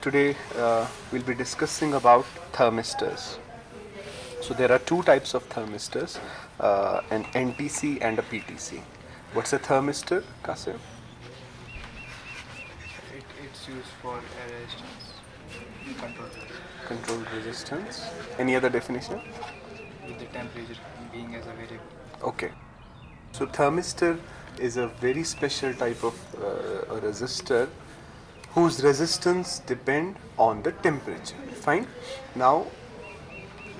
Today we'll be discussing about thermistors. So there are two types of thermistors, an NTC and a PTC. What's a thermistor, Kasim? It's used for resistance, Controlled resistance. Any other definition? with the temperature being as a variable. Okay. So thermistor is a very special type of a resistor whose resistance depend on the temperature. Fine. Now,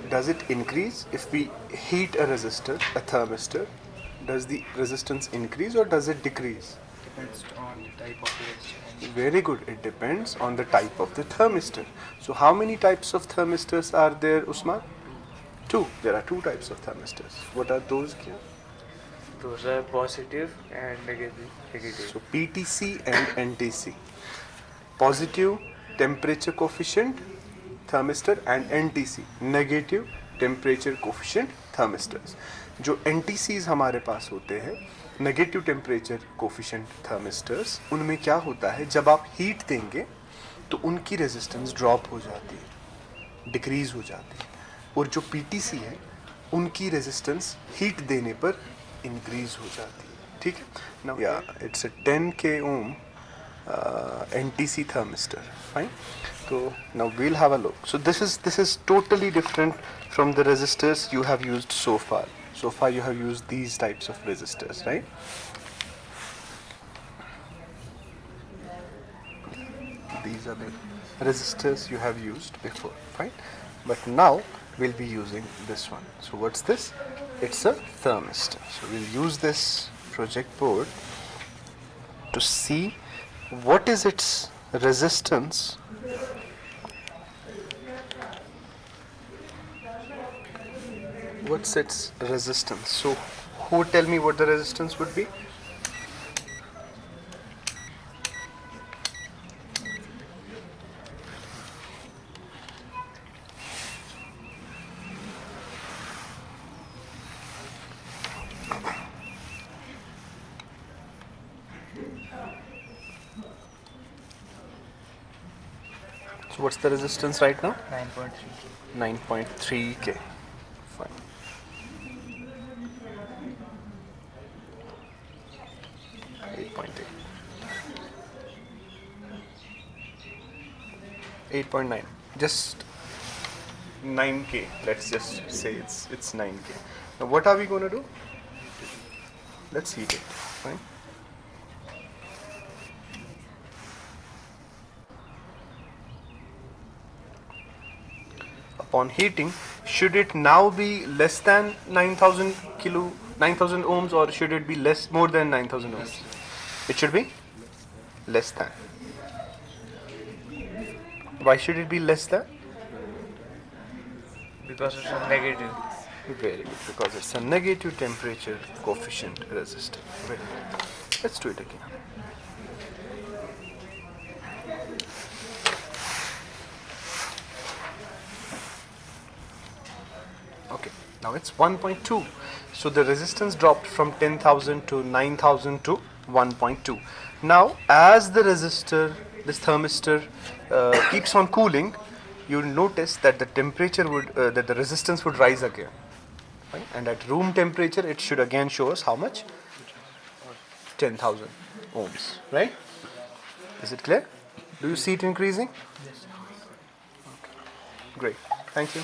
does it increase if we heat a resistor, a thermistor? Does the resistance increase or does it decrease? Depends on the type of resistance. Very good. It depends on the type of the thermistor. So how many types of thermistors are there, Usman? Two. There are two types of thermistors. What are those? Kya? Those are positive and negative. So PTC and NTC. Positive temperature coefficient thermistor and NTC negative temperature coefficient thermistors. जो NTCs हमारे पास होते हैं negative temperature coefficient thermistors, उनमें क्या होता है जब आप हीट देंगे तो उनकी रेजिस्टेंस ड्रॉप हो जाती है, डिक्रीज हो जाती है, और जो PTC है उनकी रेजिस्टेंस हीट देने पर इंक्रीज हो जाती है. ठीक है. नाउ या it's a 10k ohm NTC thermistor. Fine. So now we'll have a look. So this is totally different from the resistors you have used so far. So far you have used these types of resistors, right? These are the resistors you have used before, fine. But now we'll be using this one. So what's this? It's a thermistor. So we'll use this project board to see what is its resistance what's its resistance. So who would tell me what the resistance would be? So what's the resistance right now? 9.3. 9.3k. Fine. Eight point 8.9. Just 9k. Let's just say it's 9k. Now what are we going to do? Let's heat it. Fine. Upon heating, should it now be less than 9,000 ohms, or should it be more than 9,000 ohms? It should be less than. Why should it be less than? Because it's a negative. Very good, because it's a negative temperature coefficient resistor. Very good. Let's do it again. Okay, now it's 1.2. So the resistance dropped from 10,000 to 9,000 to 1.2. Now, as the resistor, this thermistor keeps on cooling, you'll notice that the temperature that the resistance would rise again. Right? And at room temperature, it should again show us how much? 10,000 ohms, right? Is it clear? Do you see it increasing? Yes. Okay. Great. Thank you.